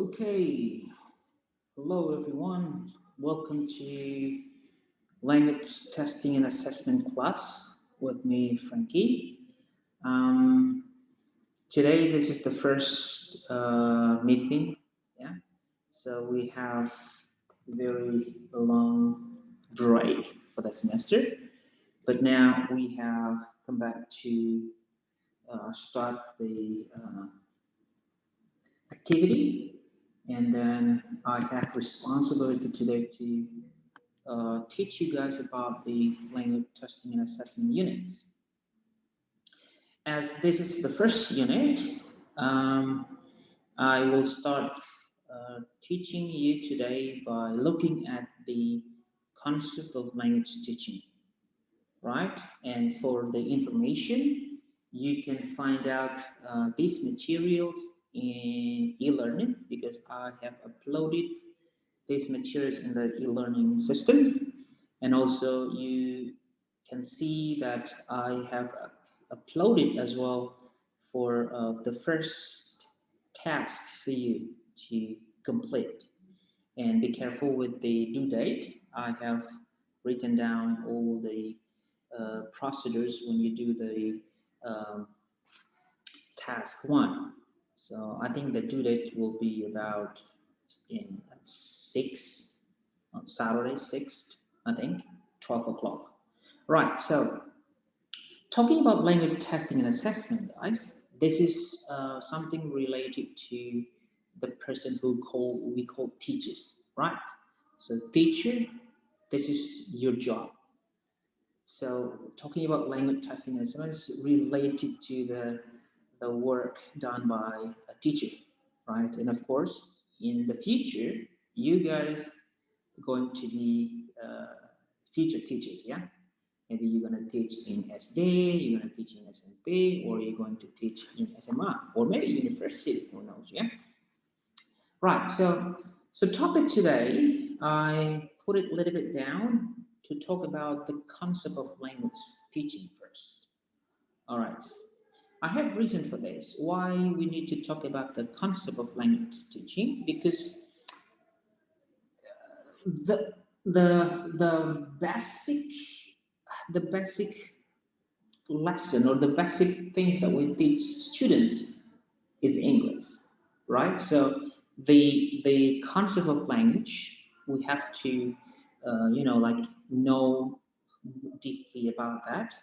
Okay, hello everyone. Welcome to language testing and assessment class with me, Frankie. Um, Today, this is the first meeting. Yeah, so we have very long break for the semester, but now we have come back to start the activity, and then I have responsibility today to teach you guys about the language testing and assessment units. As this is the first unit, um, I will start teaching you today by looking at the concept of language teaching, right? And for the information, you can find out these materials in e-learning because I have uploaded these materials in the e-learning system. And also you can see that I have uploaded as well for the first task for you to complete. And be careful with the due date. I have written down all the procedures when you do the um, task one. So I think the due date will be about in at 6 on Saturday, 6th, I think, 12 o'clock. Right, so talking about language testing and assessment, guys, this is something related to the person we call teachers, right? So teacher, this is your job. So talking about language testing and assessment is related to the work done by a teacher, right? And of course, in the future, you guys are going to be future teachers, yeah? Maybe you're going to teach in SD, you're going to teach in SMP, or you're going to teach in SMA, or maybe university, who knows, yeah? Right, so topic today, I put it a little bit down to talk about the concept of language teaching first. All right, I have reason for this. Why we need to talk about the concept of language teaching? Because the the basic lesson or the basic things that we teach students is English, right? So the concept of language we have to like know deeply about that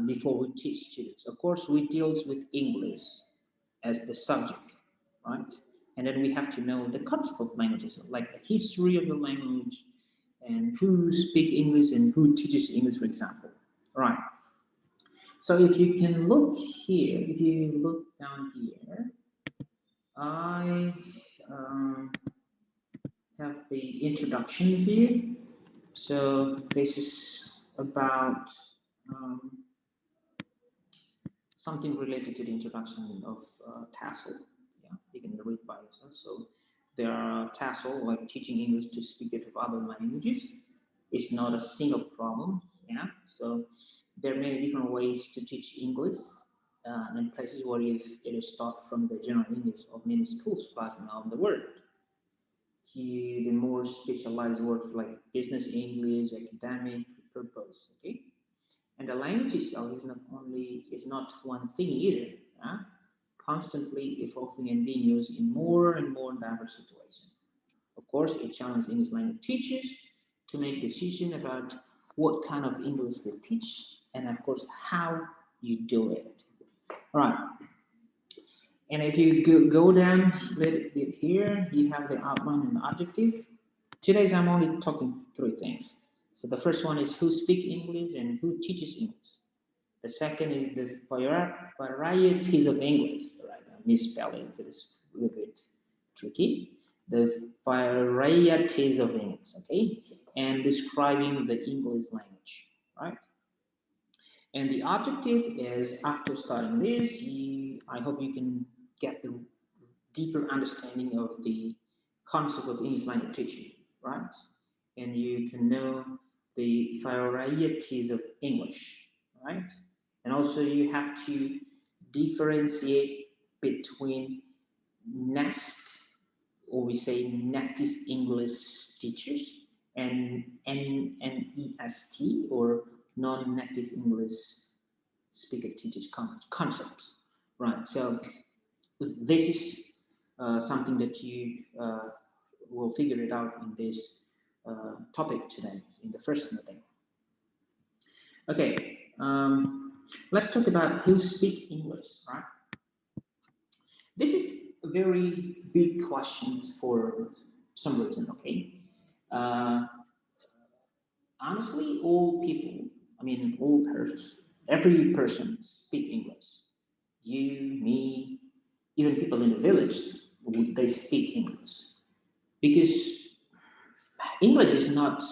before we teach students. Of course, we deals with English as the subject, right? And then we have to know the concept of languages, like the history of the language, and who speak English and who teaches English, for example. Right. So if you can look here, if you look down here, I have the introduction here. So this is about um, something related to the introduction of TASL. Yeah, you can read by yourself. So there are TASL, like teaching English to speakers of other languages. It's not a single problem. Yeah, so there are many different ways to teach English in places where it is taught from the general English of many schools classrooms around the world to the more specialized words like business English, academic purpose. Okay, and the language itself is not one thing either. Constantly evolving and being used in more and more diverse situations. Of course, it challenges English language teachers to make decisions about what kind of English they teach and, of course, how you do it. All right. And if you go down a little bit here, you have the outline and the objective. Today's I'm only talking three things. So the first one is who speak English and who teaches English. The second is the varieties of English. Right, I'm misspelling it is a little bit tricky. The varieties of English, okay, and describing the English language, right? And the objective is after starting this, I hope you can get the deeper understanding of the concept of English language teaching, right? And you can know the varieties of English, right? And also you have to differentiate between nest or we say native English teachers, and NEST, or non-native English speaker teachers concepts, right? So this is something that you will figure it out in this topic today, in the first meeting. Okay, let's talk about who speak English, right? This is a very big question for some reason, okay? Uh, Honestly, all people, I mean, all persons, every person speak English. You, me, even people in the village, they speak English. Because English is not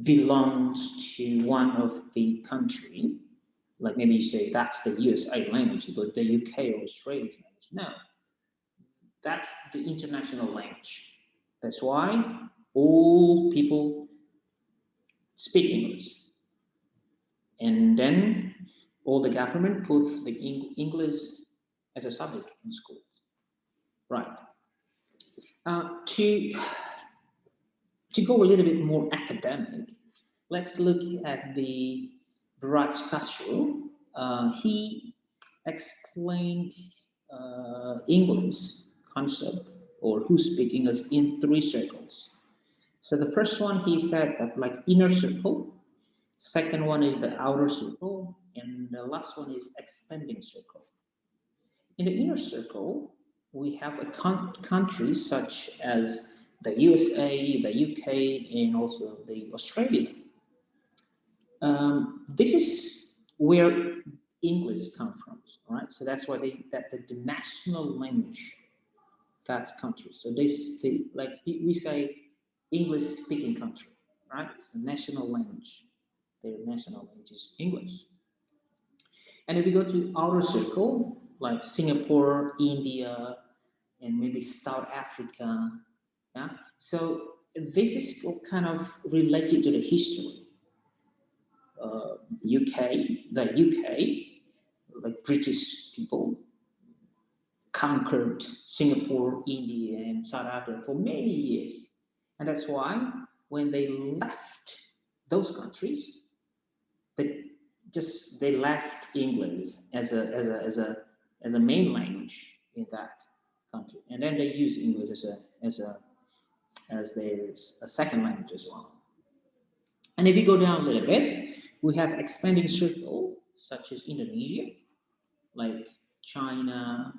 belongs to one of the country, like maybe you say that's the USA language, but the UK or Australian language. No, that's the international language. That's why all people speak English. And then all the government put the English as a subject in schools. Right. To go a little bit more academic, let's look at the Raj Kachur. He explained English concept or who speak English in 3 circles. So the first one he said that like inner circle, second one is the outer circle, and the last one is expanding circle. In the inner circle, we have a countries such as the USA, the UK, and also the Australia. This is where English comes from, right? So that's why that the national language that's countries. So they like we say English speaking country, right? It's a national language. Their national language is English. And if we go to outer circle, like Singapore, India, and maybe South Africa, yeah. So this is kind of related to the history. The UK, like British people, conquered Singapore, India, and South Africa for many years, and that's why when they left those countries, they they left English as a main language in that country, and then they use English as their a second language as well. And if you go down a little bit, we have expanding circle such as Indonesia, like China,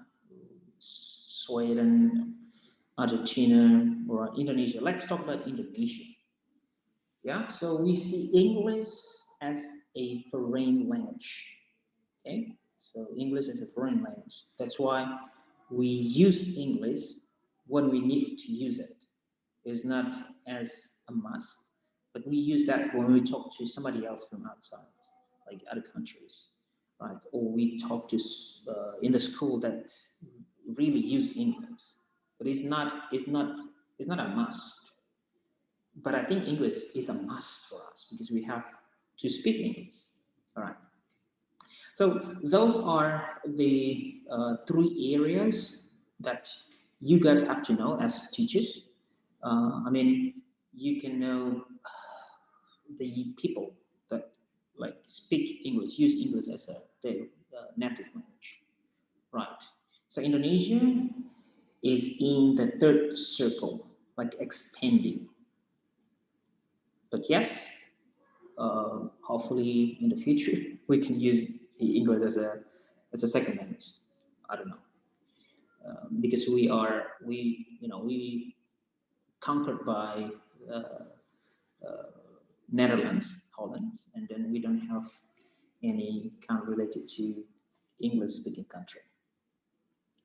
Sweden, Argentina, or Indonesia. Let's talk about Indonesia. Yeah, so we see English as a foreign language. Okay, so English is a foreign language. That's why we use English when we need to use it. It's not as a must, but we use that when we talk to somebody else from outside, like other countries, right? Or we talk to in the school that really use English, but it's not a must. But I think English is a must for us because we have to speak English. All right. So those are the 3 areas that you guys have to know as teachers. I mean, you can know the people that like speak English, use English as their native language, right? So Indonesia is in the 3rd circle, like expanding. But yes, hopefully in the future we can use English as a second language. I don't know, because we conquered by Netherlands, Holland, and then we don't have any kind of related to English speaking country.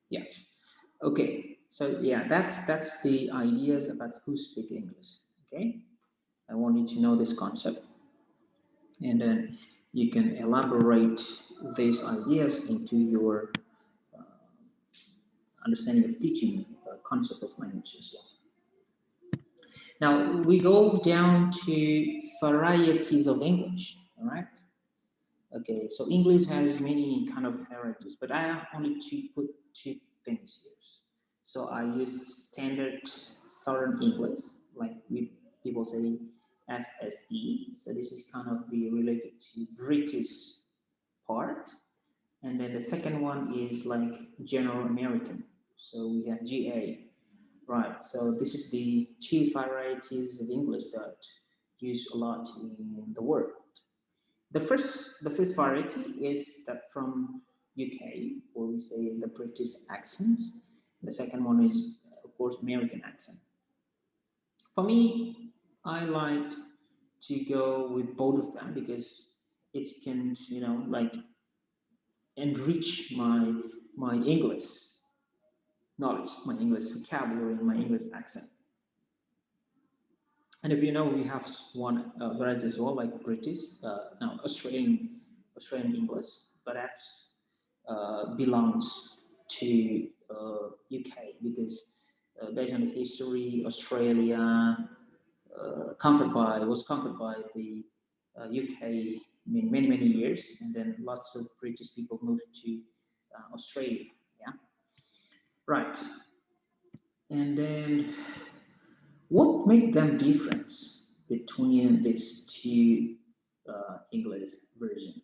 Yes. Okay. So yeah, that's the ideas about who speak English. Okay. I want you to know this concept, and then you can elaborate these ideas into your understanding of teaching concept of language as well. Now we go down to varieties of English. All right. Okay, so English has many kind of varieties, but I wanted to put 2 things here. So I use standard Southern English, like we people say SSE. So this is kind of be related to British part. And then the second one is like General American. So we have GA. Right, so this is the two varieties of English that used a lot in the world. The first variety is that from UK, where we say the British accent. The second one is, of course, American accent. For me, I like to go with both of them because it can, like enrich my English knowledge, my English vocabulary, and my English accent. And if you know, we have one variety as well, like British, no, Australian English, but that's belongs to UK because based on the history, Australia was conquered by the UK many years, and then lots of British people moved to Australia. Yeah, right. And then what make them different between these two English version?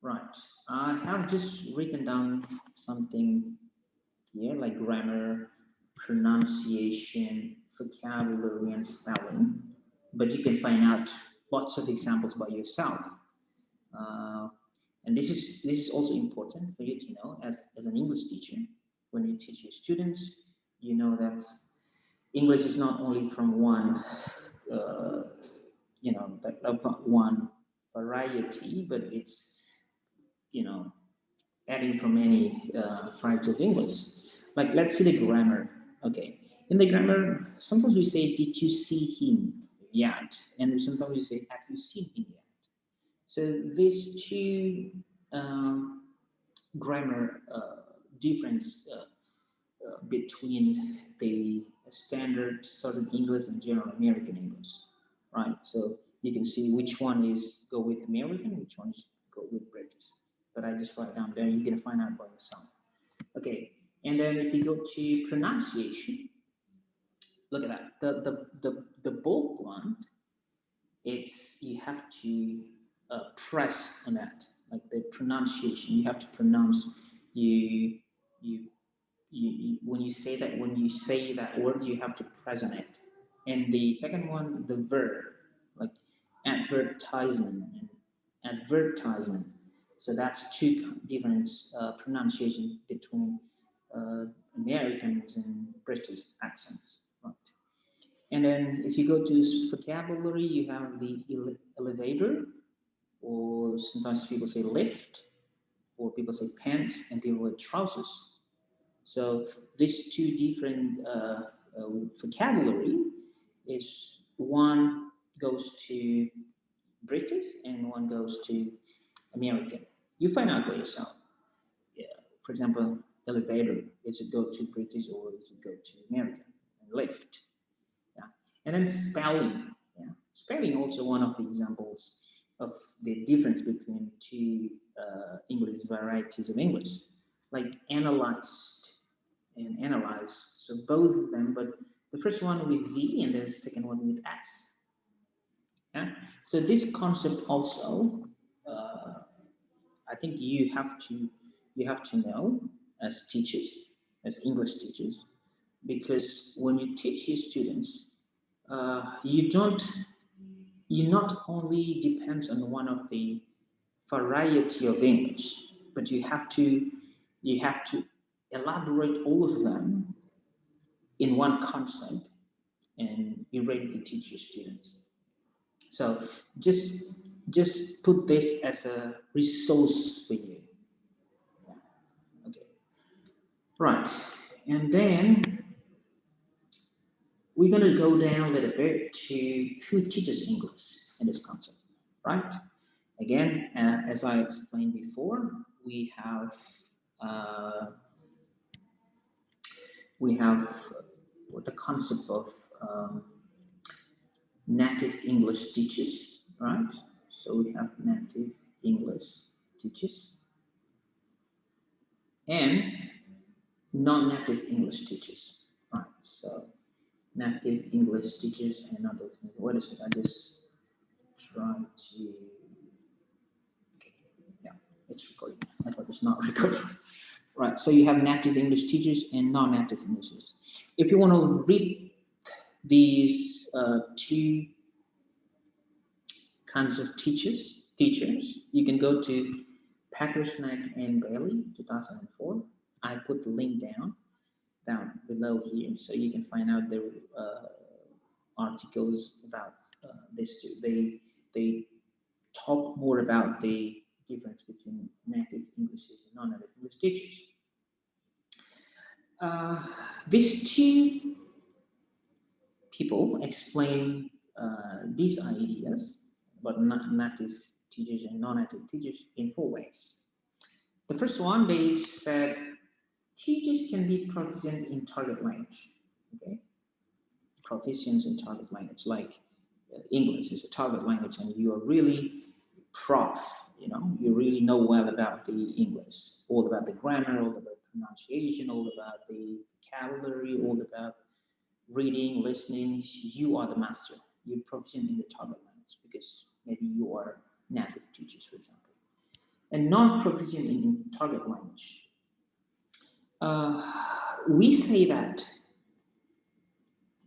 Right. I have just written down something here like grammar, pronunciation, vocabulary, and spelling. But you can find out lots of examples by yourself. Uh, and this is also important for you to know as an English teacher. When you teach your students, you know that English is not only from one, uh, one variety, but it's you know adding from many varieties of English. Like let's see the grammar. Okay, in the grammar, sometimes we say, "Did you see him yet?" And sometimes we say, "Have you seen him yet?" So these two um, grammar difference between the standard Southern English and General American English, right? So you can see which one is go with American, which one is go with British. But I just write down there. You can find out by yourself. Okay, and then if you go to pronunciation, look at that. The bold one, it's you have to press on that, like the pronunciation. You have to pronounce you you when you say that word, you have to press on it. And the second one, the verb, like advertisement and advertisement. So that's two different pronunciations between uh, Americans and British accents, right? And then if you go to vocabulary, you have the elevator, or sometimes people say lift, or people say pants, and people say trousers. So these two different vocabulary is one goes to British and one goes to American. You find out by yourself. Yeah. For example, elevator, is it go to British or is it go to American? And lift. Yeah. And then spelling. Yeah. Spelling also one of the examples of the difference between two English varieties of English, like analyzed and analyze. So both of them, but the first one with Z and the second one with S. Yeah. So this concept also, uh, I think you have to know as teachers, as English teachers, because when you teach your students, you don't you not only depends on one of the variety of English, but you have to elaborate all of them in one concept and be ready to teach your students. So just just put this as a resource for you. Okay, right. And then we're going to go down a little bit to who teaches English in this concept, right? Again, as I explained before, uh, we have the concept of native English teachers, right? So we have native English teachers, and non-native English teachers. Right, so native English teachers and non-native. Wait a second, I just try to. Okay, yeah, it's recording. I thought it's not recording. Right, so you have native English teachers and non-native English teachers. If you want to read these two kinds of teachers, you can go to Patersnack and Bailey, 2004. I put the link down below here, so you can find out the articles about this too. They talk more about the difference between native English and non-native English teachers. These two people explain these ideas about native teachers and non-native teachers in 4 ways. The first one, they said teachers can be proficient in target language. Okay, proficient in target language, like English is a target language, and you are really prof. You really know well about the English, all about the grammar, all about pronunciation, all about the vocabulary, all about reading, listening. You are the master. You're proficient in the target language because maybe you are native teachers, for example, and non-proficient in target language. We say that,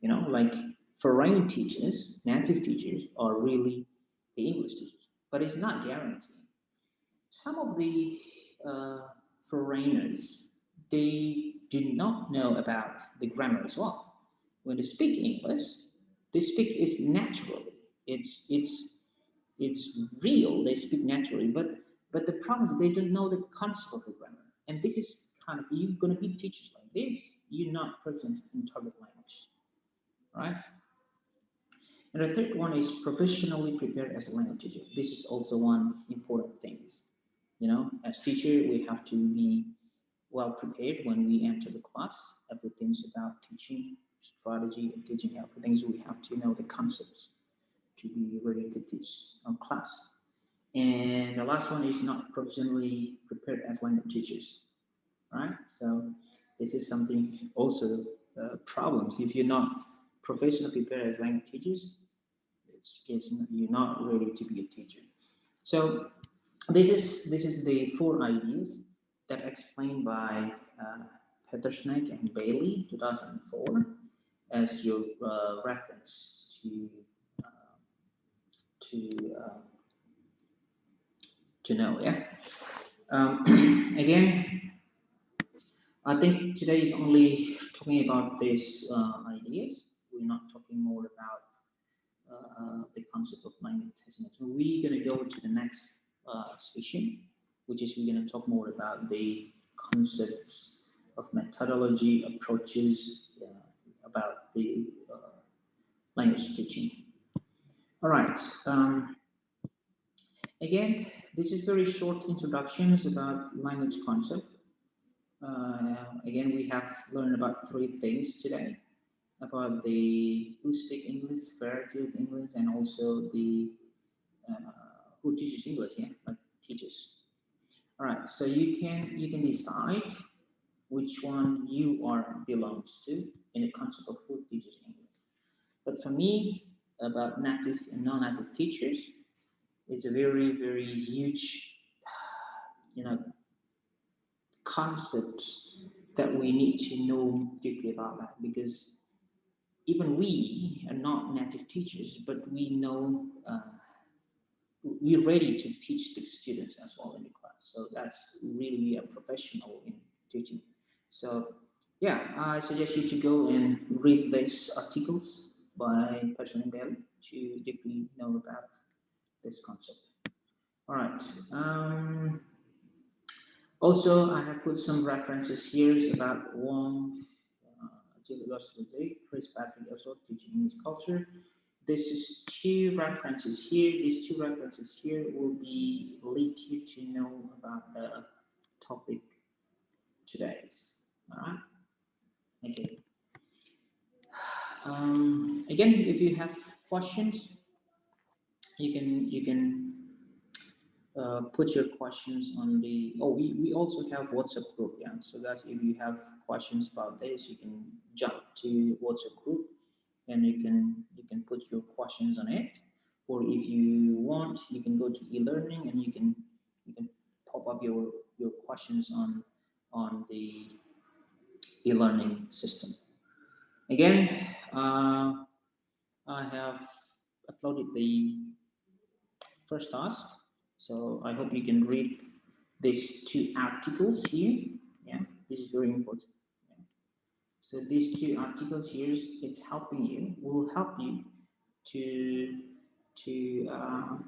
like foreign teachers, native teachers are really the English teachers, but it's not guaranteed. Some of the foreigners, they do not know about the grammar as well. When they speak English, they speak it naturally. It's real. They speak naturally, but the problem is they don't know the concept of the grammar. And this is kind of, you're going to be teachers like this. You're not present in target language, right? And the third one is professionally prepared as a language teacher. This is also one important thing. As teacher, we have to be well prepared when we enter the class. Everything's about teaching strategy and teaching everything. So we have to know the concepts to be ready to teach our class. And the last one is not professionally prepared as language teachers, right? So this is something also problems. If you're not professionally prepared as language teachers, you're not ready to be a teacher. So this is the 4 ideas that explained by Patersnack and Bailey, 2004, as your reference to know. Yeah. Again, I think today is only talking about these ideas. We're not talking more about the concept of language testing. So we're going to go to the next session, which is we're going to talk more about the concepts of methodology, approaches, about the language teaching. All right. Again, this is very short introductions about language concept. Again, we have learned about 3 things today, about the who speak English, variety of English, and also the who teaches English, yeah, like teachers. All right, so you can decide which one you are belongs to in the concept of who teaches English. But for me, about native and non-native teachers, it's a very, very huge, concepts that we need to know deeply about that, because even we are not native teachers, but we know we're ready to teach the students as well in the class. So that's really a professional in teaching. So yeah, I suggest you to go and read these articles by Patersnack and Bailey to deeply know about this concept. All right. Also, I have put some references here about Wong, Chris Patrick, also teaching English culture. This is 2 references here. These 2 references here will be lead you to know about the topic today's. All right. Okay. Again, if you have questions, you can put your questions on the. Oh, we also have WhatsApp group. Yeah, So guys, if you have questions about this, you can jump to WhatsApp group and you can put your questions on it. Or if you want, you can go to e-learning and you can pop up your questions on the e-learning system. Again, I have uploaded the first task, so I hope you can read these two articles here. Yeah, this is very important. Yeah. So these two articles here, it's helping you, will help you to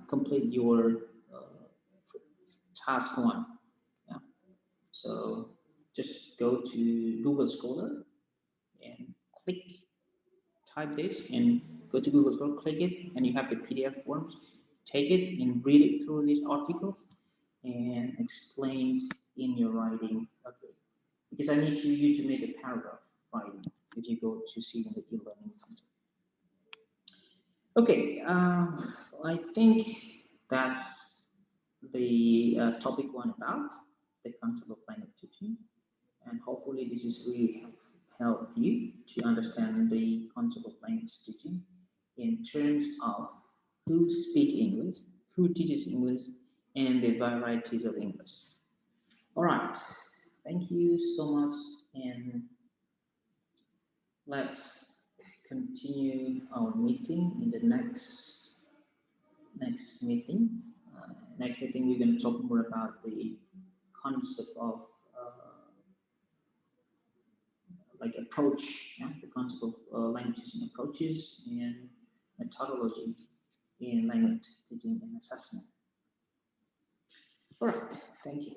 complete your task one. Yeah. So just go to Google Scholar and click, type this and go to Google Scholar, click it, and you have the PDF forms. Take it and read it through these articles and explain in your writing. Okay, because I need you to make a paragraph writing if you go to see in the e-learning content. Okay, I think that's the topic one about the concept of language teaching, and hopefully this is really help you to understand the concept of language teaching in terms of who speak English, who teaches English, and the varieties of English. All right, thank you so much, and let's continue our meeting in the next meeting. Next meeting, we're going to talk more about the concept of like approach, yeah? The concept of language teaching approaches and methodology in language teaching and assessment. All right, thank you.